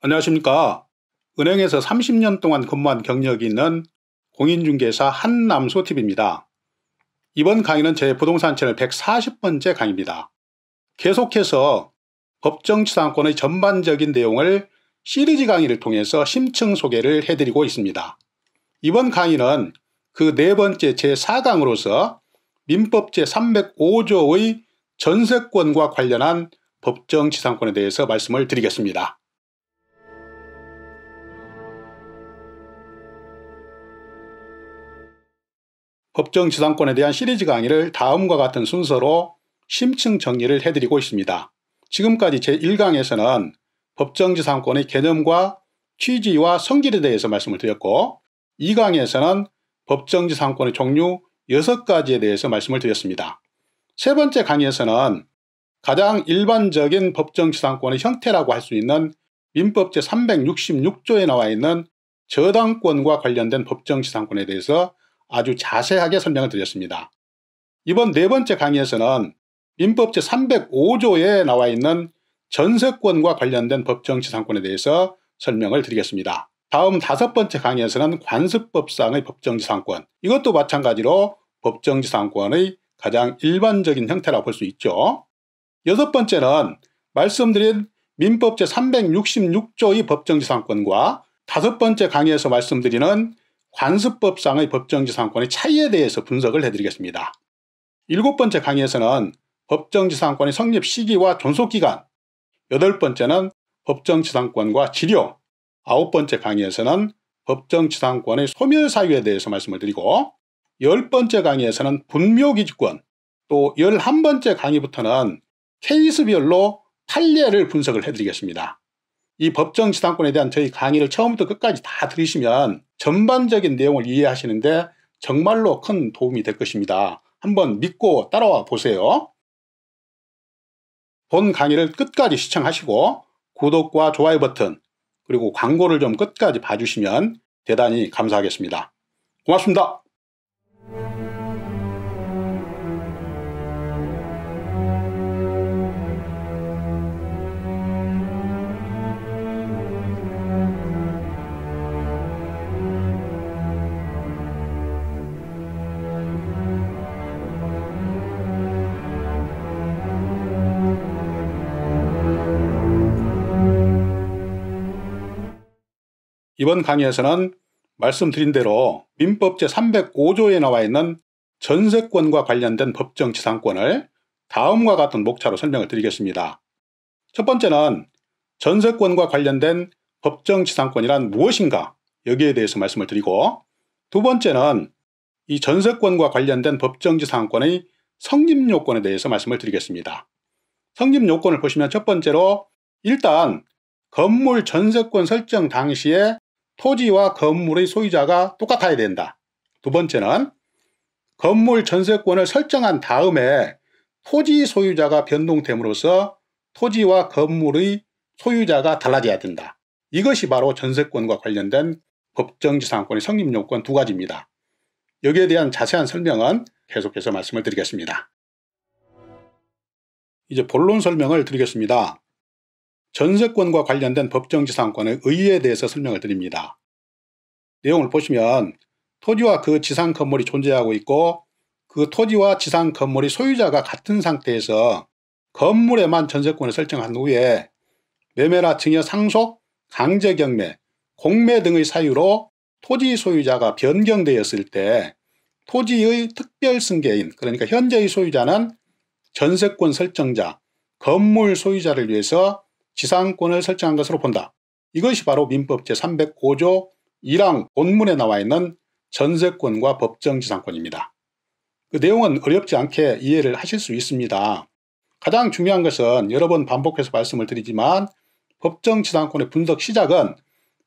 안녕하십니까. 은행에서 30년 동안 근무한 경력이 있는 공인중개사 한남소TV입니다. 이번 강의는 제 부동산 채널 140번째 강의입니다. 계속해서 법정지상권의 전반적인 내용을 시리즈 강의를 통해서 심층 소개를 해드리고 있습니다. 이번 강의는 그 네 번째 제4강으로서 민법 제305조의 전세권과 관련한 법정지상권에 대해서 말씀을 드리겠습니다. 법정지상권에 대한 시리즈 강의를 다음과 같은 순서로 심층 정리를 해드리고 있습니다. 지금까지 제1강에서는 법정지상권의 개념과 취지와 성질에 대해서 말씀을 드렸고, 2강에서는 법정지상권의 종류 6가지에 대해서 말씀을 드렸습니다. 세 번째 강의에서는 가장 일반적인 법정지상권의 형태라고 할 수 있는 민법 제366조에 나와 있는 저당권과 관련된 법정지상권에 대해서 아주 자세하게 설명을 드렸습니다. 이번 네 번째 강의에서는 민법 제305조에 나와 있는 전세권과 관련된 법정지상권에 대해서 설명을 드리겠습니다. 다음 다섯 번째 강의에서는 관습법상의 법정지상권, 이것도 마찬가지로 법정지상권의 가장 일반적인 형태라고 볼 수 있죠. 여섯 번째는 말씀드린 민법 제366조의 법정지상권과 다섯 번째 강의에서 말씀드리는 관습법상의 법정지상권의 차이에 대해서 분석을 해드리겠습니다. 일곱 번째 강의에서는 법정지상권의 성립 시기와 존속기간, 여덟 번째는 법정지상권과 지료, 아홉 번째 강의에서는 법정지상권의 소멸사유에 대해서 말씀을 드리고, 열 번째 강의에서는 분묘기지권, 또 11번째 강의부터는 케이스별로 판례를 분석을 해드리겠습니다. 이 법정지상권에 대한 저희 강의를 처음부터 끝까지 다 들으시면 전반적인 내용을 이해하시는데 정말로 큰 도움이 될 것입니다. 한번 믿고 따라와 보세요. 본 강의를 끝까지 시청하시고 구독과 좋아요 버튼, 그리고 광고를 좀 끝까지 봐주시면 대단히 감사하겠습니다. 고맙습니다. 이번 강의에서는 말씀드린 대로 민법 제305조에 나와 있는 전세권과 관련된 법정지상권을 다음과 같은 목차로 설명을 드리겠습니다. 첫 번째는 전세권과 관련된 법정지상권이란 무엇인가, 여기에 대해서 말씀을 드리고, 두 번째는 이 전세권과 관련된 법정지상권의 성립요건에 대해서 말씀을 드리겠습니다. 성립요건을 보시면 첫 번째로 일단 건물 전세권 설정 당시에 토지와 건물의 소유자가 똑같아야 된다. 두 번째는 건물 전세권을 설정한 다음에 토지 소유자가 변동됨으로써 토지와 건물의 소유자가 달라져야 된다. 이것이 바로 전세권과 관련된 법정지상권의 성립요건 두 가지입니다. 여기에 대한 자세한 설명은 계속해서 말씀을 드리겠습니다. 이제 본론 설명을 드리겠습니다. 전세권과 관련된 법정지상권의 의의에 대해서 설명을 드립니다. 내용을 보시면 토지와 그 지상 건물이 존재하고 있고, 그 토지와 지상 건물의 소유자가 같은 상태에서 건물에만 전세권을 설정한 후에 매매나 증여 상속, 강제경매, 공매 등의 사유로 토지 소유자가 변경되었을 때 토지의 특별승계인, 그러니까 현재의 소유자는 전세권 설정자, 건물 소유자를 위해서 지상권을 설정한 것으로 본다. 이것이 바로 민법 제305조 1항 본문에 나와 있는 전세권과 법정지상권입니다. 그 내용은 어렵지 않게 이해를 하실 수 있습니다. 가장 중요한 것은 여러 번 반복해서 말씀을 드리지만 법정지상권의 분석 시작은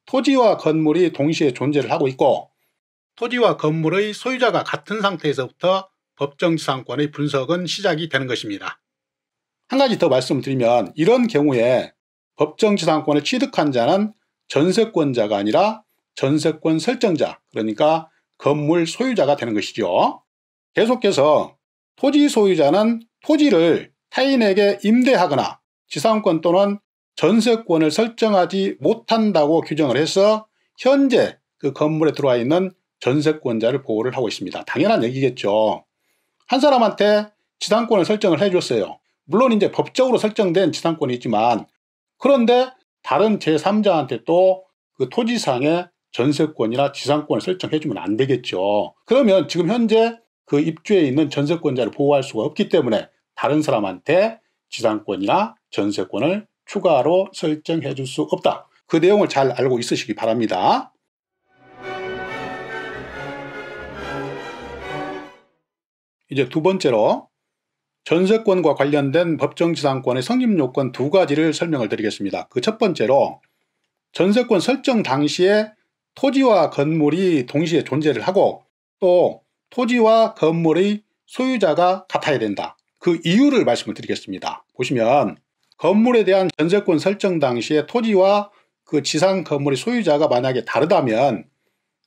토지와 건물이 동시에 존재를 하고 있고, 토지와 건물의 소유자가 같은 상태에서부터 법정지상권의 분석은 시작이 되는 것입니다. 한 가지 더 말씀드리면 이런 경우에 법정지상권을 취득한 자는 전세권자가 아니라 전세권 설정자, 그러니까 건물 소유자가 되는 것이죠. 계속해서 토지 소유자는 토지를 타인에게 임대하거나 지상권 또는 전세권을 설정하지 못한다고 규정을 해서 현재 그 건물에 들어와 있는 전세권자를 보호를 하고 있습니다. 당연한 얘기겠죠. 한 사람한테 지상권을 설정을 해줬어요. 물론 이제 법적으로 설정된 지상권이 있지만, 그런데 다른 제3자한테 또 그 토지상의 전세권이나 지상권을 설정해주면 안 되겠죠. 그러면 지금 현재 그 입주해 있는 전세권자를 보호할 수가 없기 때문에 다른 사람한테 지상권이나 전세권을 추가로 설정해 줄 수 없다. 그 내용을 잘 알고 있으시기 바랍니다. 이제 두 번째로 전세권과 관련된 법정지상권의 성립요건 두 가지를 설명을 드리겠습니다. 그 첫 번째로 전세권 설정 당시에 토지와 건물이 동시에 존재를 하고 또 토지와 건물의 소유자가 같아야 된다. 그 이유를 말씀을 드리겠습니다. 보시면 건물에 대한 전세권 설정 당시에 토지와 그 지상 건물의 소유자가 만약에 다르다면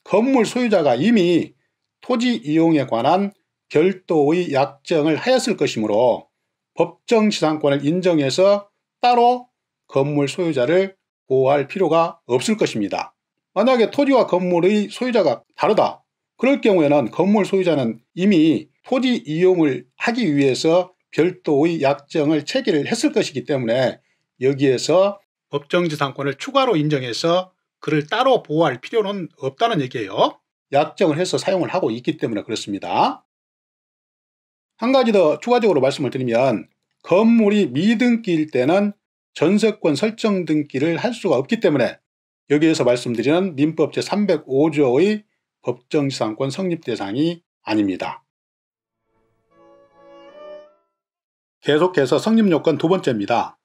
건물 소유자가 이미 토지 이용에 관한 별도의 약정을 하였을 것이므로 법정지상권을 인정해서 따로 건물 소유자를 보호할 필요가 없을 것입니다. 만약에 토지와 건물의 소유자가 다르다. 그럴 경우에는 건물 소유자는 이미 토지 이용을 하기 위해서 별도의 약정을 체결을 했을 것이기 때문에 여기에서 법정지상권을 추가로 인정해서 그를 따로 보호할 필요는 없다는 얘기예요. 약정을 해서 사용을 하고 있기 때문에 그렇습니다. 한 가지 더 추가적으로 말씀을 드리면 건물이 미등기일 때는 전세권 설정 등기를 할 수가 없기 때문에 여기에서 말씀드리는 민법 제305조의 법정지상권 성립 대상이 아닙니다. 계속해서 성립요건 두 번째입니다.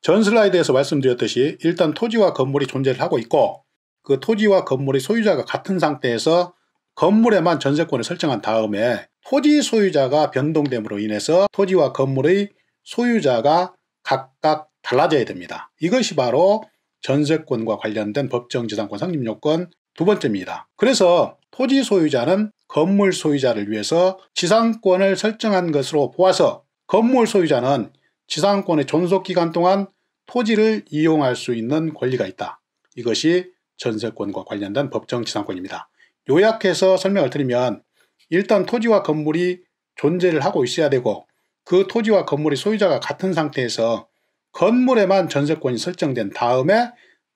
전 슬라이드에서 말씀드렸듯이 일단 토지와 건물이 존재를 하고 있고 그 토지와 건물의 소유자가 같은 상태에서 건물에만 전세권을 설정한 다음에 토지 소유자가 변동됨으로 인해서 토지와 건물의 소유자가 각각 달라져야 됩니다. 이것이 바로 전세권과 관련된 법정지상권 성립요건 두 번째입니다. 그래서 토지 소유자는 건물 소유자를 위해서 지상권을 설정한 것으로 보아서 건물 소유자는 지상권의 존속기간 동안 토지를 이용할 수 있는 권리가 있다. 이것이 전세권과 관련된 법정지상권입니다. 요약해서 설명을 드리면 일단 토지와 건물이 존재를 하고 있어야 되고 그 토지와 건물의 소유자가 같은 상태에서 건물에만 전세권이 설정된 다음에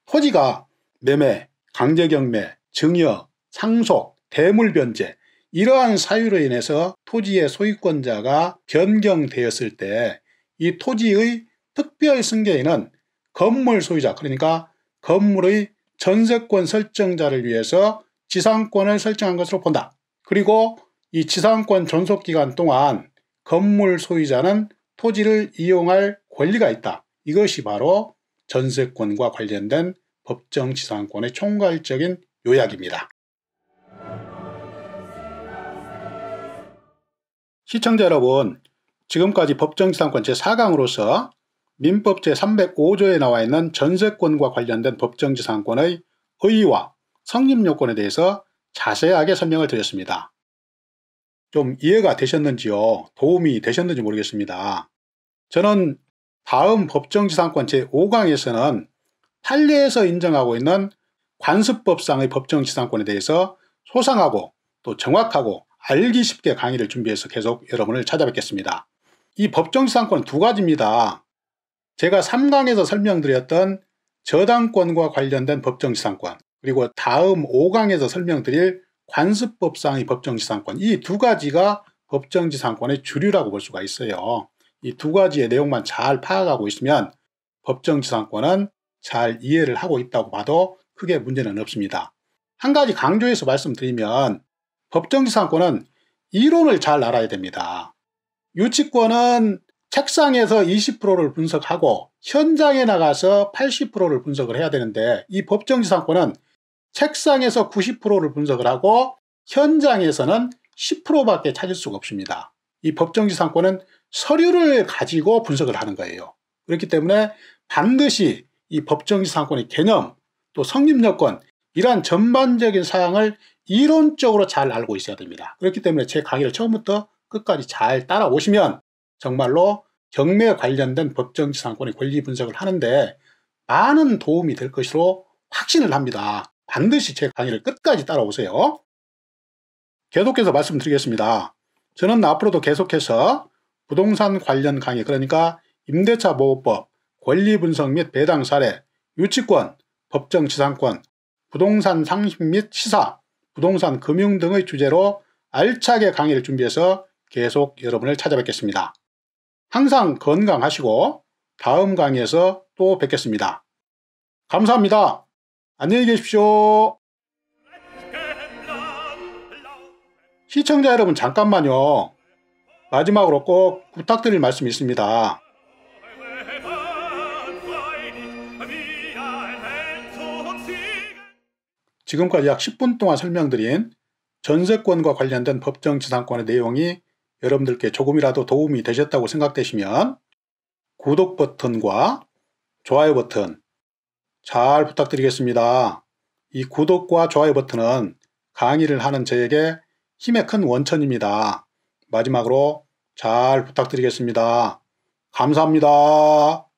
토지가 매매, 강제경매, 증여, 상속, 대물변제 이러한 사유로 인해서 토지의 소유권자가 변경되었을 때 이 토지의 특별 승계인은 건물 소유자, 그러니까 건물의 전세권 설정자를 위해서 지상권을 설정한 것으로 본다. 그리고 이 지상권 존속기간 동안 건물 소유자는 토지를 이용할 권리가 있다. 이것이 바로 전세권과 관련된 법정지상권의 총괄적인 요약입니다. 시청자 여러분, 지금까지 법정지상권 제4강으로서 민법 제305조에 나와 있는 전세권과 관련된 법정지상권의 의의와 성립요건에 대해서 자세하게 설명을 드렸습니다. 좀 이해가 되셨는지요? 도움이 되셨는지 모르겠습니다. 저는 다음 법정지상권 제5강에서는 판례에서 인정하고 있는 관습법상의 법정지상권에 대해서 소상하고 또 정확하고 알기 쉽게 강의를 준비해서 계속 여러분을 찾아뵙겠습니다. 이 법정지상권은 두 가지입니다. 제가 3강에서 설명드렸던 저당권과 관련된 법정지상권, 그리고 다음 5강에서 설명드릴 관습법상의 법정지상권, 이 두 가지가 법정지상권의 주류라고 볼 수가 있어요. 이 두 가지의 내용만 잘 파악하고 있으면 법정지상권은 잘 이해를 하고 있다고 봐도 크게 문제는 없습니다. 한 가지 강조해서 말씀드리면 법정지상권은 이론을 잘 알아야 됩니다. 유치권은 책상에서 20%를 분석하고 현장에 나가서 80%를 분석을 해야 되는데 이 법정지상권은 책상에서 90%를 분석을 하고 현장에서는 10%밖에 찾을 수가 없습니다. 이 법정지상권은 서류를 가지고 분석을 하는 거예요. 그렇기 때문에 반드시 이 법정지상권의 개념, 또 성립요건 이러한 전반적인 사항을 이론적으로 잘 알고 있어야 됩니다. 그렇기 때문에 제 강의를 처음부터 끝까지 잘 따라오시면 정말로 경매에 관련된 법정지상권의 권리 분석을 하는데 많은 도움이 될 것으로 확신을 합니다. 반드시 제 강의를 끝까지 따라오세요. 계속해서 말씀드리겠습니다. 저는 앞으로도 계속해서 부동산 관련 강의, 그러니까 임대차 보호법, 권리 분석 및 배당 사례, 유치권, 법정지상권, 부동산 상식 및 시사, 부동산 금융 등의 주제로 알차게 강의를 준비해서 계속 여러분을 찾아뵙겠습니다. 항상 건강하시고 다음 강의에서 또 뵙겠습니다. 감사합니다. 안녕히 계십시오. 시청자 여러분, 잠깐만요. 마지막으로 꼭 부탁드릴 말씀이 있습니다. 지금까지 약 10분 동안 설명드린 전세권과 관련된 법정지상권의 내용이 여러분들께 조금이라도 도움이 되셨다고 생각되시면 구독 버튼과 좋아요 버튼 잘 부탁드리겠습니다. 이 구독과 좋아요 버튼은 강의를 하는 저에게 힘의 큰 원천입니다. 마지막으로 잘 부탁드리겠습니다. 감사합니다.